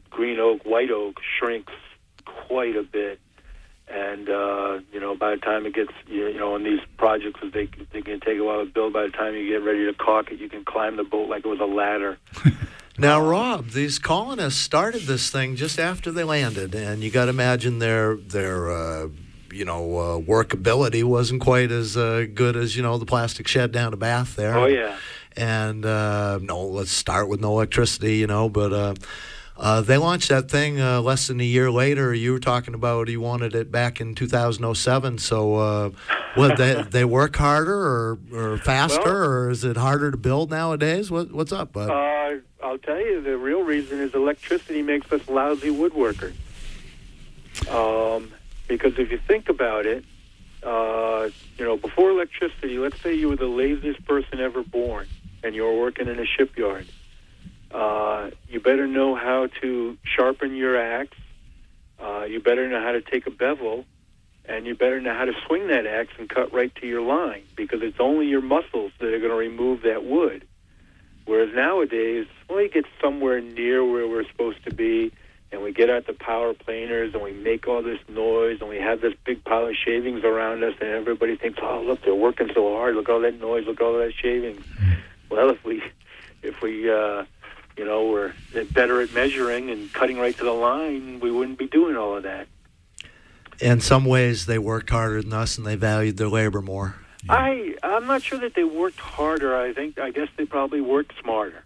green oak, white oak shrinks quite a bit, and by the time it gets on these projects, they can take a while to build. By the time you get ready to caulk it, you can climb the boat like it was a ladder. Now, Rob, these colonists started this thing just after they landed, and you got to imagine their workability wasn't quite as good as the plastic shed down to Bath there. Oh yeah. And let's start with no electricity, but they launched that thing less than a year later. You were talking about you wanted it back in 2007. So, they work harder or faster, or is it harder to build nowadays? What's up, bud? I'll tell you, the real reason is electricity makes us lousy woodworkers. Because if you think about it, before electricity, let's say you were the laziest person ever born, and you were working in a shipyard. You better know how to sharpen your axe. You better know how to take a bevel, and you better know how to swing that axe and cut right to your line, because it's only your muscles that are going to remove that wood. Whereas nowadays, when we get somewhere near where we're supposed to be, and we get out the power planers, and we make all this noise, and we have this big pile of shavings around us, and everybody thinks, oh, look, they're working so hard. Look at all that noise. Look at all that shavings. Well, if we were better at measuring and cutting right to the line, we wouldn't be doing all of that. In some ways, they worked harder than us, and they valued their labor more. Yeah. I'm not sure that they worked harder. I guess they probably worked smarter.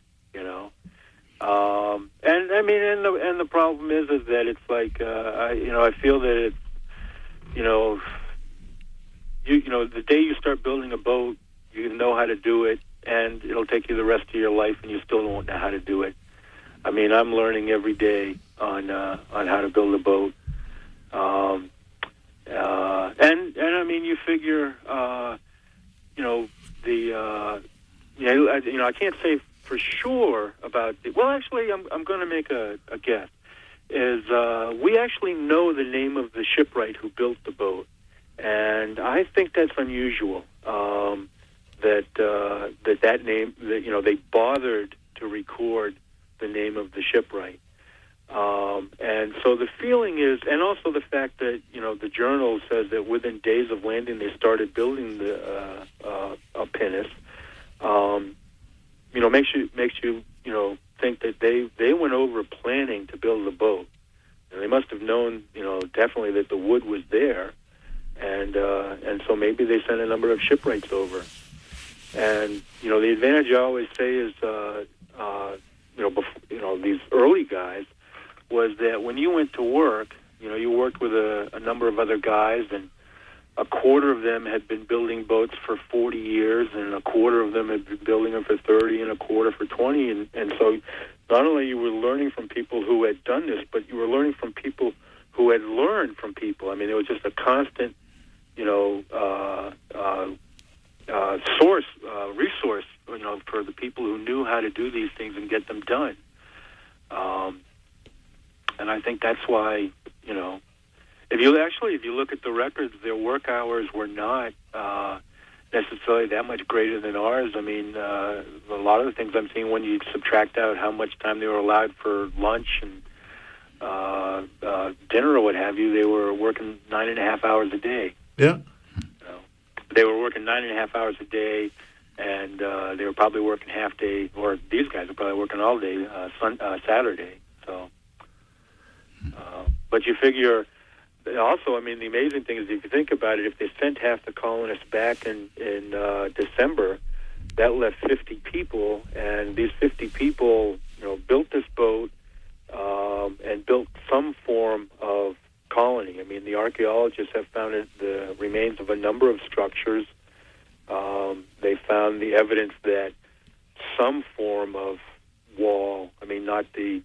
And I mean, and the problem is that it's like I feel that it's the day you start building a boat, you know how to do it, and it'll take you the rest of your life, and you still won't know how to do it. I mean, I'm learning every day on how to build a boat. And I mean, you figure, I can't say for sure about it. Well, actually, I'm going to make a guess. We actually know the name of the shipwright who built the boat, and I think that's unusual. That name, they bothered to record the name of the shipwright. And so the feeling is, and also the fact that, the journal says that within days of landing, they started building a pinnace, makes you think that they went over planning to build the boat. And they must have known, definitely that the wood was there. And so maybe they sent a number of shipwrights over. And, the advantage I always say is, these early guys, was that when you went to work, you worked with a number of other guys, and a quarter of them had been building boats for 40 years, and a quarter of them had been building them for 30, and a quarter for 20. And so not only you were learning from people who had done this, but you were learning from people who had learned from people. I mean, it was just a constant, resource, for the people who knew how to do these things and get them done. And I think that's why, if you look at the records, their work hours were not necessarily that much greater than ours. I mean, a lot of the things I'm seeing, when you subtract out how much time they were allowed for lunch and dinner or what have you, they were working 9.5 hours a day. Yeah. They were working 9.5 hours a day, and they were probably working half day, or these guys were probably working all day, Saturday. So, but you figure, also, I mean, the amazing thing is, if you think about it, if they sent half the colonists back in December, that left 50 people, and these 50 people, built this boat and built some form of colony. I mean, the archaeologists have found the remains of a number of structures. They found the evidence that some form of wall, I mean, not the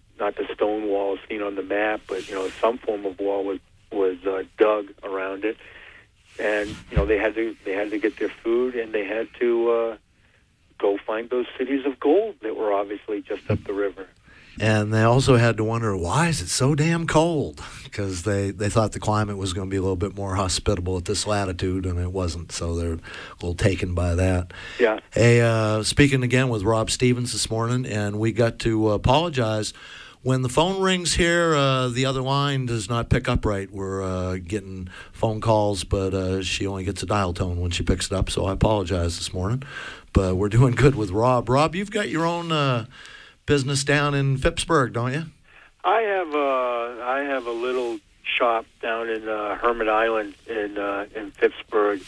stone wall seen on the map, but some form of wall was dug around it, and they had to get their food, and they had to go find those cities of gold that were obviously just up the river. And they also had to wonder, why is it so damn cold? Because they thought the climate was going to be a little bit more hospitable at this latitude, and it wasn't. So they're a little taken by that. Yeah. Hey, speaking again with Rob Stevens this morning, and we got to apologize. When the phone rings here, the other line does not pick up right. We're getting phone calls, but she only gets a dial tone when she picks it up, so I apologize this morning. But we're doing good with Rob. Rob, you've got your own business down in Phippsburg, don't you? I have a little shop down in Hermit Island in Phippsburg,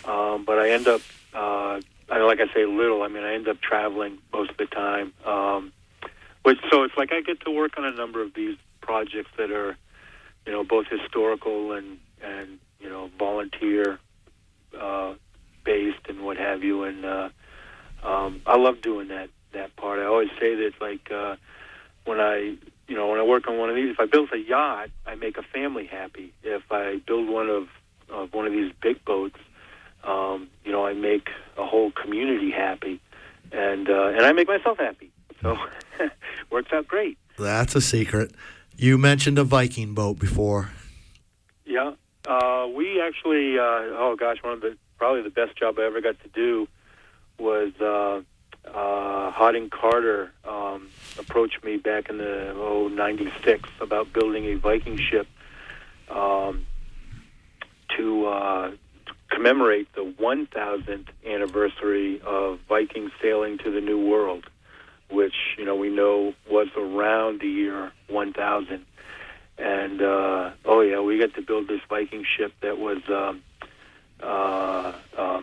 but I end up, like I say, little. I mean, I end up traveling most of the time. So it's like I get to work on a number of these projects that are, both historical and volunteer based and what have you. And I love doing that part. I always say that, like, when I work on one of these, if I build a yacht, I make a family happy. If I build one of these big boats, I make a whole community happy, and I make myself happy. So works out great. That's a secret. You mentioned a Viking boat before. Yeah. We actually, probably the best job I ever got to do was Harding Carter approached me back in the 96 about building a Viking ship to commemorate the 1,000th anniversary of Viking sailing to the New World, which we know was around the year 1000. And we got to build this Viking ship that was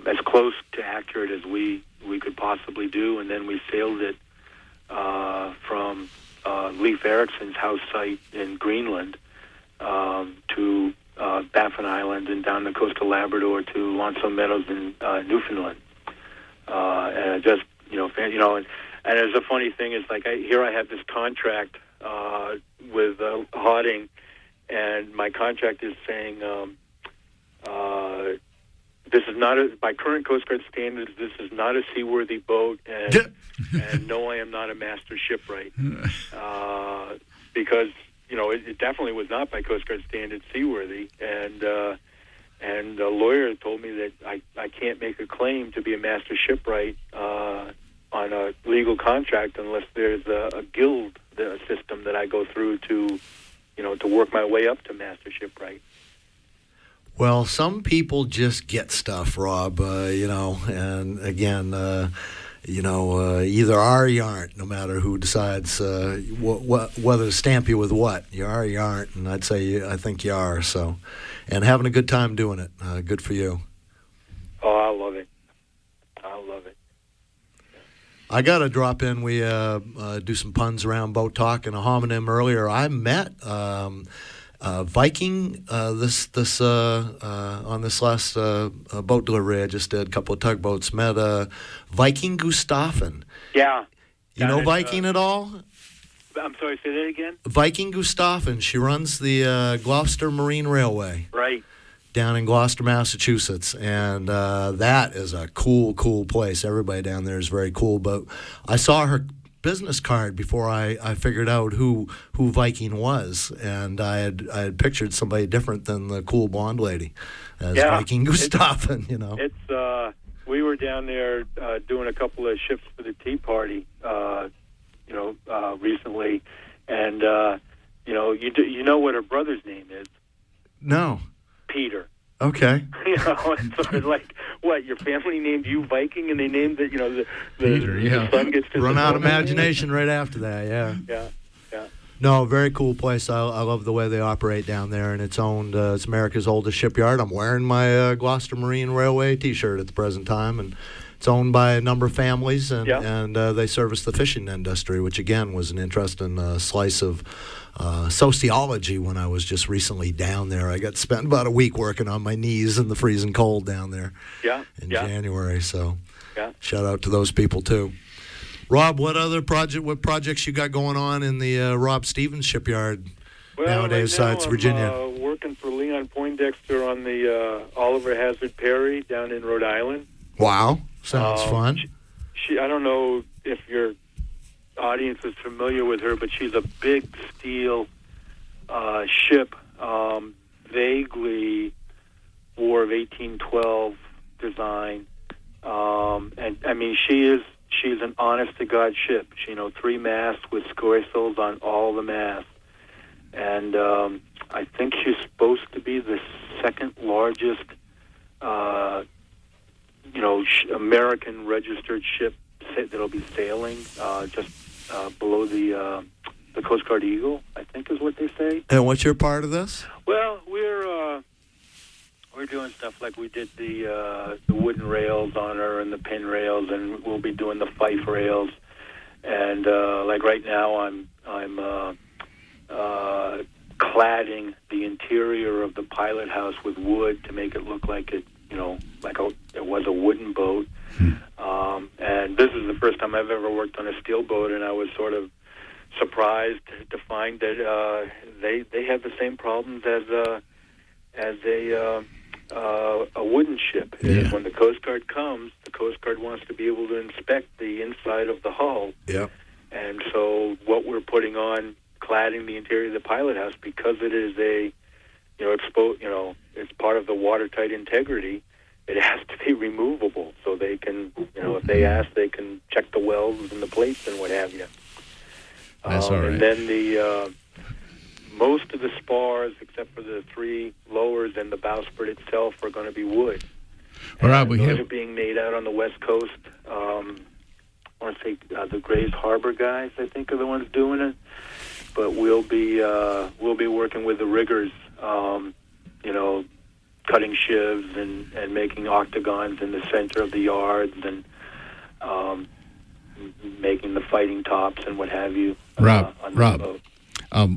as close to accurate as we could possibly do, and then we sailed it from Leif Erikson's house site in Greenland to Baffin Island and down the coast of Labrador to Lonso Meadows in Newfoundland. And just and there's a funny thing is like I have this contract with Harding, and my contract is saying this is not by current Coast Guard standards. This is not a seaworthy boat, and no, I am not a master shipwright because it definitely was not by Coast Guard standards seaworthy, and the lawyer told me that I can't make a claim to be a master shipwright on a legal contract unless there's a guild system that I go through to work my way up to master shipwright. Well, some people just get stuff, Rob, and again, either are or you aren't, no matter who decides whether to stamp you with what. You are or you aren't, and I'd say I think you are, so. And having a good time doing it. Good for you. Oh, I love it. I got to drop in. We do some puns around Boat Talk and a homonym earlier. I met Viking on this last boat delivery I just did, a couple of tugboats, met Viking Gustafsson. Yeah. You know Viking at all? I'm sorry, say that again? Viking Gustafsson. She runs the Gloucester Marine Railway. Right. Down in Gloucester, Massachusetts, and that is a cool place. Everybody down there is very cool, but I saw her business card before I figured out who Viking was, and I had pictured somebody different than the cool blonde lady as Viking Gustafsson. It's we were down there doing a couple of ships for the Tea Party, recently, and you know what her brother's name is? No. Peter. Okay. It's sort of like, what, your family named you Viking, and they named it, the Peter, the son gets to run out of imagination right after that, yeah. Yeah. No, very cool place. I love the way they operate down there, and it's owned, it's America's oldest shipyard. I'm wearing my Gloucester Marine Railway T-shirt at the present time, and it's owned by a number of families, and they service the fishing industry, which, again, was an interesting slice of sociology when I was just recently down there. I got to spend about a week working on my knees in the freezing cold down there in January. So shout out to those people, too. Rob, what projects you got going on in the Rob Stevens shipyard nowadays besides Virginia? I'm working for Leon Poindexter on the Oliver Hazard Perry down in Rhode Island. Wow. Sounds fun. I don't know if your audience is familiar with her, but she's a big steel ship, vaguely War of 1812 design, and I mean she's an honest to God ship. She 3 masts with scoresails on all the masts, and I think she's supposed to be the second largest American registered ship that'll be sailing just below the Coast Guard Eagle, I think is what they say. And what's your part of this? Well, we're doing stuff like we did the wooden rails on her and the pin rails, and we'll be doing the fife rails. And like right now, I'm cladding the interior of the pilot house with wood to make it look like it was a wooden boat. And this is the first time I've ever worked on a steel boat, and I was sort of surprised to find that they have the same problems as a wooden ship. Yeah. When the Coast Guard comes, the Coast Guard wants to be able to inspect the inside of the hull. Yeah. And so what we're putting on, cladding the interior of the pilot house, because it is a it's part of the watertight integrity. It has to be removable, so they can, if they ask, they can check the welds and the plates and what have you. That's all right. And then the most of the spars, except for the 3 lowers and the bowsprit itself, are going to be wood. Rob, those are being made out on the West Coast. I want to say the Grays Harbor guys, I think, are the ones doing it. But we'll be working with the riggers, cutting shivs and making octagons in the center of the yards and making the fighting tops and what have you. Rob, on the boat.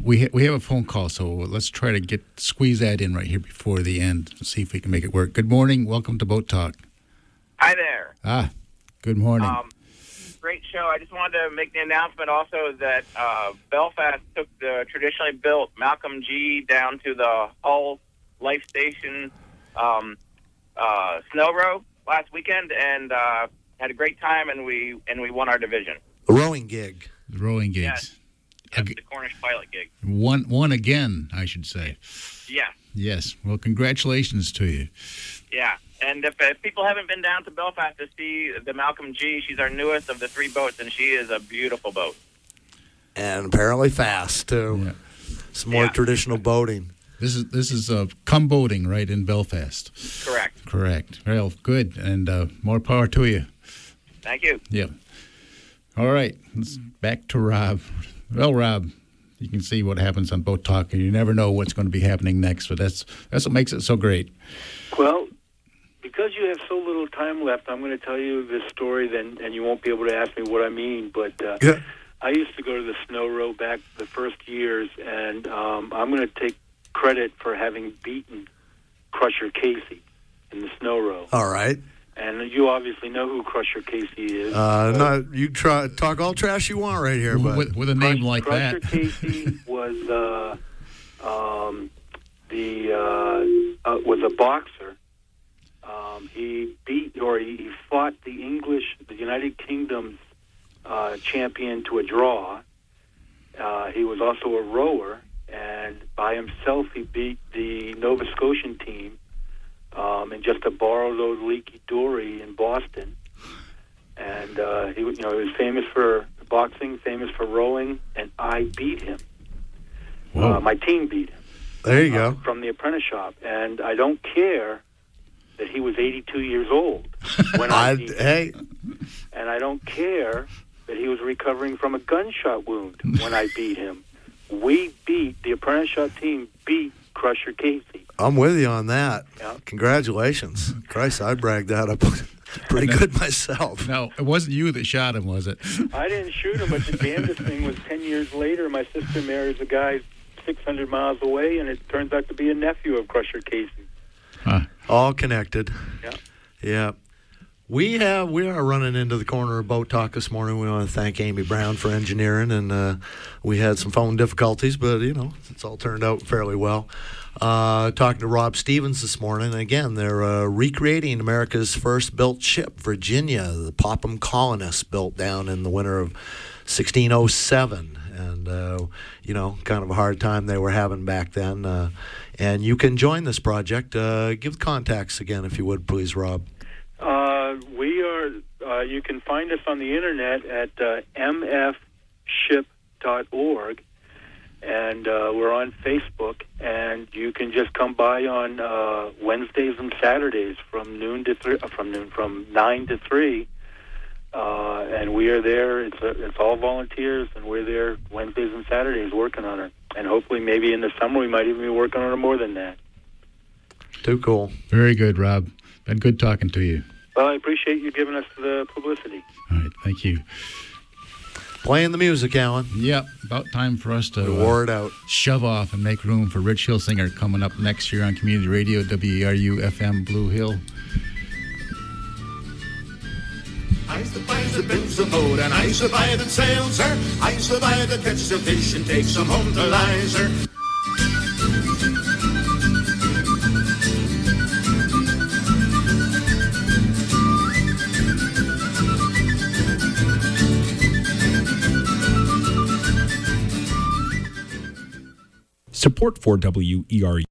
we have a phone call, so let's try to squeeze that in right here before the end. See if we can make it work. Good morning. Welcome to Boat Talk. Hi there. Good morning. Great show. I just wanted to make the announcement also that Belfast took the traditionally built Malcolm G down to the Hull Life Station snow row last weekend and had a great time, and we won our division. The rowing gig. The rowing gigs. Yes. The Cornish pilot gig. One again, I should say. Yeah. Yes. Well, congratulations to you. Yeah. And if people haven't been down to Belfast to see the Malcolm G, she's our newest of the 3 boats, and she is a beautiful boat. And apparently fast, too. Yeah. Some more traditional boating. This is come boating right in Belfast. Correct. Well, good, and more power to you. Thank you. Yeah. All right. Let's back to Rob. Well, Rob, you can see what happens on Boat Talk, and you never know what's going to be happening next, but that's what makes it so great. Well, because you have so little time left, I'm going to tell you this story, and you won't be able to ask me what I mean, but I used to go to the snow row back the first years, and I'm going to take credit for having beaten Crusher Casey in the snow row. All right. And you obviously know who Crusher Casey is. No, you talk all trash you want right here, but with a name like Crusher that. Casey was was a boxer. He fought the United Kingdom's champion to a draw. He was also a rower, and by himself he beat the Nova Scotian team in just a borrowed old leaky dory in Boston. And he was famous for boxing, famous for rowing, and I beat him. My team beat him. There you go. From the apprentice shop, and I don't care that he was 82 years old when I beat him. And I don't care that he was recovering from a gunshot wound when I beat him. The apprentice shop team beat Crusher Casey. I'm with you on that. Yeah. Congratulations. Christ, I bragged that up pretty good myself. No, it wasn't you that shot him, was it? I didn't shoot him, but the damnedest thing was 10 years later, my sister marries a guy 600 miles away, and it turns out to be a nephew of Crusher Casey. Huh. All connected. Yeah. Yeah. We are running into the corner of Boat Talk this morning. We want to thank Amy Browne for engineering, and we had some phone difficulties, but it's all turned out fairly well. Talking to Rob Stevens this morning. Again, they're recreating America's first built ship, Virginia, the Popham colonists built down in the winter of 1607. And, kind of a hard time they were having back then. And you can join this project. Give contacts again, if you would, please, Rob. You can find us on the internet at mfship.org, and we're on Facebook, and you can just come by on Wednesdays and Saturdays from 9 to 3, and we are there. It's all volunteers, and we're there Wednesdays and Saturdays working on it, and hopefully maybe in the summer we might even be working on it more than that. Too cool. Very good, Rob. Been good talking to you. Well, I appreciate you giving us the publicity. All right, thank you. Playing the music, Alan. Yep, about time for us to wore it out. Shove off and make room for Rich Hilsinger coming up next year on Community Radio, WERU-FM, Blue Hill. I survive the bills of boat, and I survive and sail, sir. I survive and catch some fish and take some home to lie, sir. Support for WERU